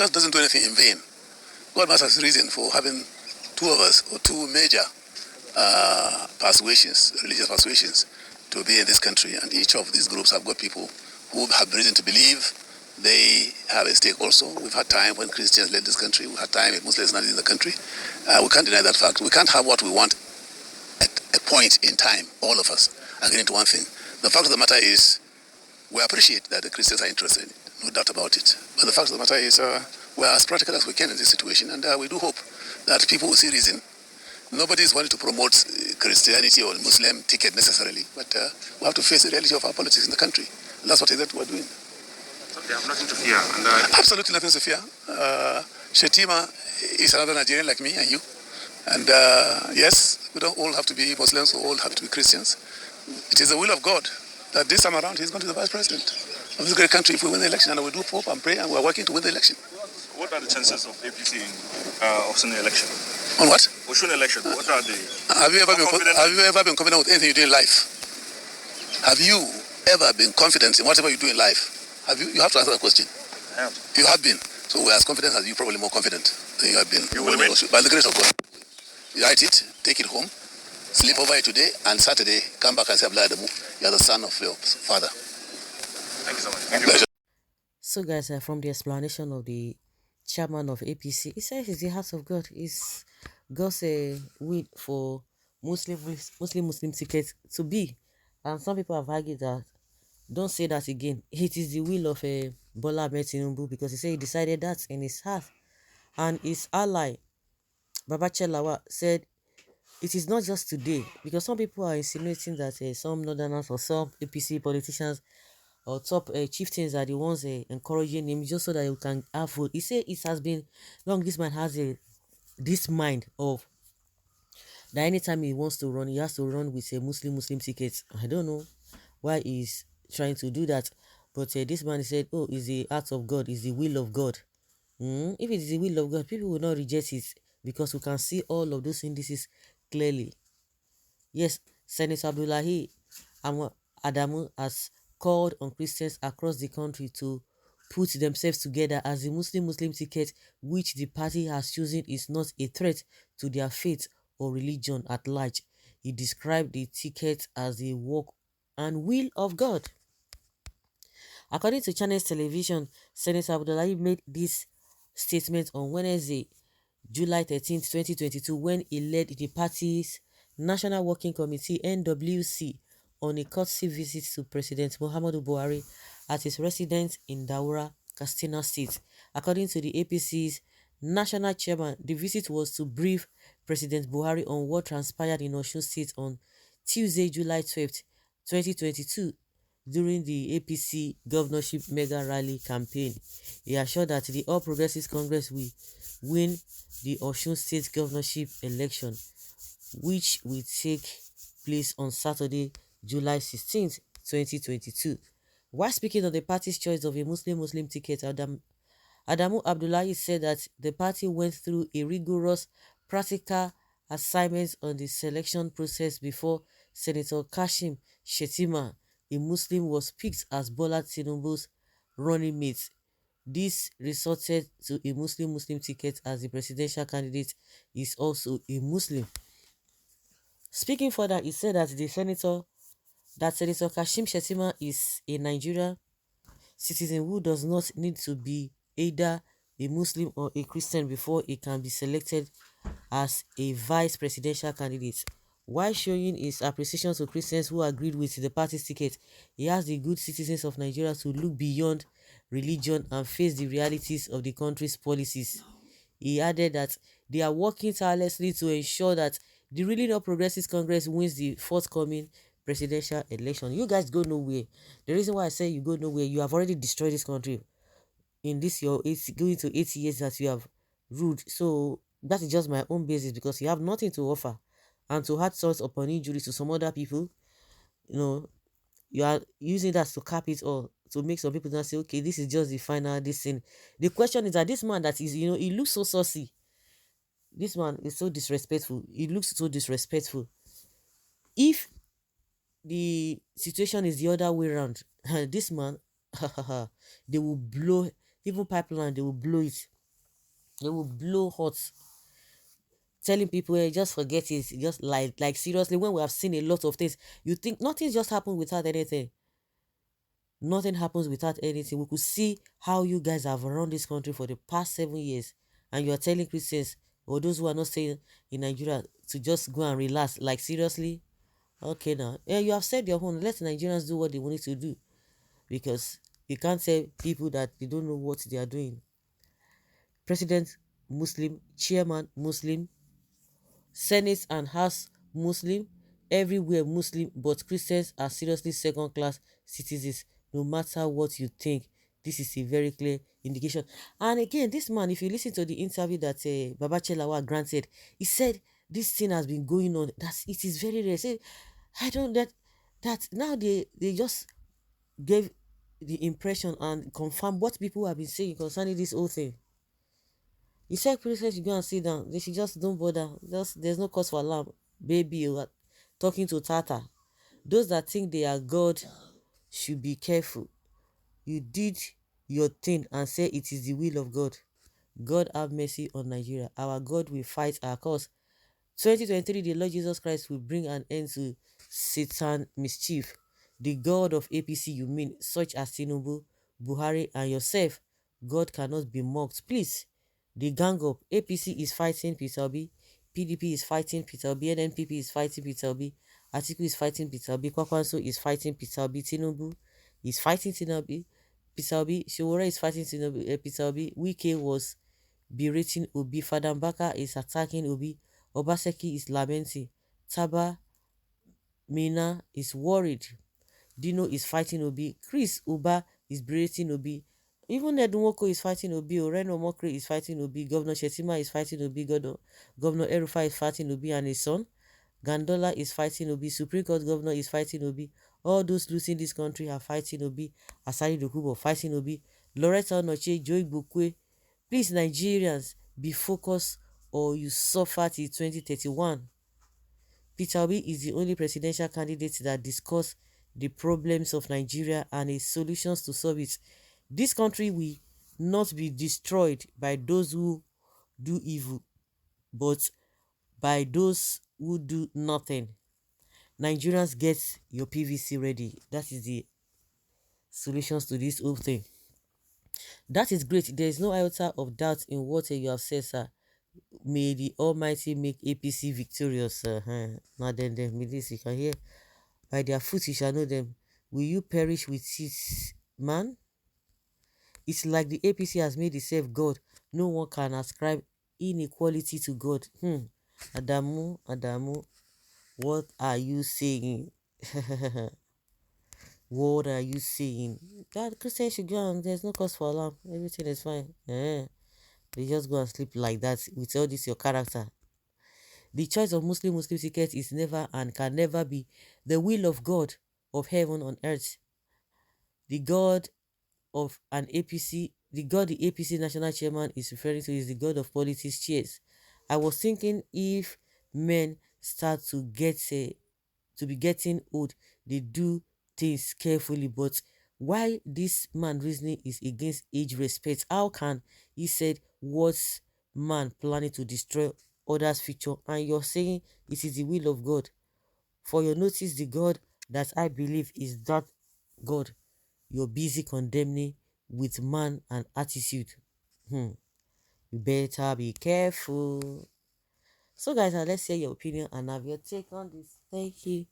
God doesn't do anything in vain. God must have reason for having two of us, or two major persuasions, religious persuasions, to be in this country. And each of these groups have got people who have reason to believe they have a stake also. We've had time when Christians led this country. We've had time if Muslims not in the country. We can't deny that fact. We can't have what we want at a point in time, all of us, agreeing to one thing. The fact of the matter is, we appreciate that the Christians are interested, no doubt about it. But the fact of the matter is, we're as practical as we can in this situation, and we do hope that people will see reason. Nobody is wanting to promote Christianity or Muslim ticket necessarily, but we have to face the reality of our politics in the country. And that's what exactly we're doing. So they have nothing to fear? Absolutely nothing to fear. Shetima is another Nigerian like me and you. And yes, we don't all have to be Muslims, we all have to be Christians. It is the will of God that this time around he's going to be the vice president of this great country if we win the election, and we do hope and pray, and we're working to win the election. What are the chances of APC in Osun election? On what? Osun election. What are the? Have you ever been confident with anything you do in life? Have you ever been confident in whatever you do in life? Have you? You have to answer that question. I have. You have been. So we're as confident as you, probably more confident than you have been. You will win. By the grace of God. You write it, take it home, sleep over it today, and Saturday come back and say, Adamu, you are the son of your father. Thank you so much. Thank you. So guys, from the explanation of the chairman of APC, he says it's the heart of God. It's God's will for Muslim tickets to be. And some people have argued that, don't say that again. It is the will of Bola Ahmed Tinubu, because he said he decided that in his heart. And his ally, Babache Lawa, said it is not just today, because some people are insinuating that some northerners or some APC politicians or top chieftains are the ones encouraging him just so that you can have vote. He said it has been long. This man has this mind of that anytime he wants to run, he has to run with a Muslim ticket. I don't know why he's trying to do that, but this man said, oh, it's the act of God, it's the will of God. If it is the will of God, people will not reject it, because we can see all of those indices clearly. Yes, Senator Abdullahi Adamu has called on Christians across the country to put themselves together, as the Muslim ticket which the party has chosen is not a threat to their faith or religion at large. He described the ticket as the work and will of God. According to Channels Television, Senator Abdullahi made this statement on Wednesday, July 13, 2022, when he led the party's National Working Committee (NWC) on a courtesy visit to President Muhammadu Buhari at his residence in Daura, Katsina State. According to the APC's national chairman, the visit was to brief President Buhari on what transpired in Osun State on Tuesday, July 12, 2022, during the APC governorship mega rally campaign. He assured that the All Progressives Congress will win the Osun State governorship election, which will take place on Saturday, July 16, 2022. While speaking on the party's choice of a Muslim ticket, Adamu Abdullahi said that the party went through a rigorous practical assignment on the selection process before Senator Kashim Shettima, a Muslim, was picked as Bola Tinubu's running mate. This resulted to a Muslim ticket, as the presidential candidate is also a Muslim. Speaking further, he said that Senator Kashim Shettima is a Nigerian citizen who does not need to be either a Muslim or a Christian before he can be selected as a vice presidential candidate. While showing his appreciation to Christians who agreed with the party's ticket, he asked the good citizens of Nigeria to look beyond religion and face the realities of the country's policies. He added that they are working tirelessly to ensure that the ruling All Progressives Congress wins the forthcoming presidential election. You guys go nowhere. The reason why I say you go nowhere, you have already destroyed this country in this your going to 8 years that you have ruled. So that is just my own basis, because you have nothing to offer, and to add salt upon injury to some other people, you are using that to cap it all, to make some people not say, okay, this is just the final this thing. The question is that this man that is, he looks so saucy. This man is so disrespectful. He looks so disrespectful. If the situation is the other way around, this man, they will blow, even pipeline, they will blow it. They will blow hot, telling people, hey, just forget it. Just like seriously, when we have seen a lot of things, you think nothing just happened without anything. Nothing happens without anything. We could see how you guys have run this country for the past 7 years, and you are telling Christians or those who are not staying in Nigeria to just go and relax. Like seriously? Okay now. Yeah, you have said your own. Let Nigerians do what they wanted to do. Because you can't tell people that they don't know what they are doing. President Muslim, chairman Muslim, Senate and House Muslim, everywhere Muslim, but Christians are seriously second class citizens, no matter what you think. This is a very clear indication. And again, this man, if you listen to the interview that Baba Chelawa granted, he said this thing has been going on. That it is very rare. Say, I don't that now they just gave the impression and confirm what people have been saying concerning this whole thing. You said Christians should go and sit down. They should just don't bother. Just there's no cause for alarm. Baby, you are talking to Tata. Those that think they are God should be careful. You did your thing and say it is the will of God. God have mercy on Nigeria. Our God will fight our cause. 2023, the Lord Jesus Christ will bring an end to Satan mischief. The God of APC you mean, such as Tinubu, Buhari, and yourself, God cannot be mocked. Please, the gang up. APC is fighting Peter Obi, PDP is fighting Peter Obi, NNPP is fighting Peter Obi, Atiku is fighting Peter Obi, Kwakwanso is fighting Peter Obi, Tinubu is fighting Tinubu, Peter Obi, Shiwore is fighting Tinubu, Peter Obi, Wike was berating Obi, Fadambaka is attacking Obi, Obaseki is lamenting, Taba Mina is worried, Dino is fighting Obi, Chris Uba is berating Obi, even Edunwoko is fighting Obi, Oreno Mokri is fighting Obi, Governor Shetima is fighting Obi, Governor Erufa is fighting Obi and his son, Gandola is fighting Obi, Supreme Court Governor is fighting Obi, all those losing this country are fighting Obi, Asari Dokubo fighting Obi, Loretta Onoche, Joy Bukwe. Please, Nigerians, be focused or you suffer till 2031. Peter Obi is the only presidential candidate that discuss the problems of Nigeria and its solutions to solve it. This country will not be destroyed by those who do evil, but by those who do nothing. Nigerians, get your PVC ready. That is the solutions to this whole thing. That is great. There is no iota of doubt in what you have said, sir. May the Almighty make APC victorious. Now then, with this you can hear. By their fruit you shall know them. Will you perish with this man? It's like the APC has made itself God. No one can ascribe inequality to God. Adamu, what are you saying? What are you saying? God, Christians should go and there's no cause for alarm. Everything is fine. They just go and sleep like that with all this your character. The choice of Muslim ticket is never and can never be the will of God of heaven on earth. The God of an APC, the God the APC national chairman is referring to is the God of politics. Cheers. I was thinking if men start to be getting old, they do things carefully. But why this man reasoning is against age respect? How can he said what's man planning to destroy others' future, and you're saying it is the will of God? For your notice, the God that I believe is that God you're busy condemning with man and attitude. You better be careful. So guys, let's hear your opinion and have your take on this. Thank you.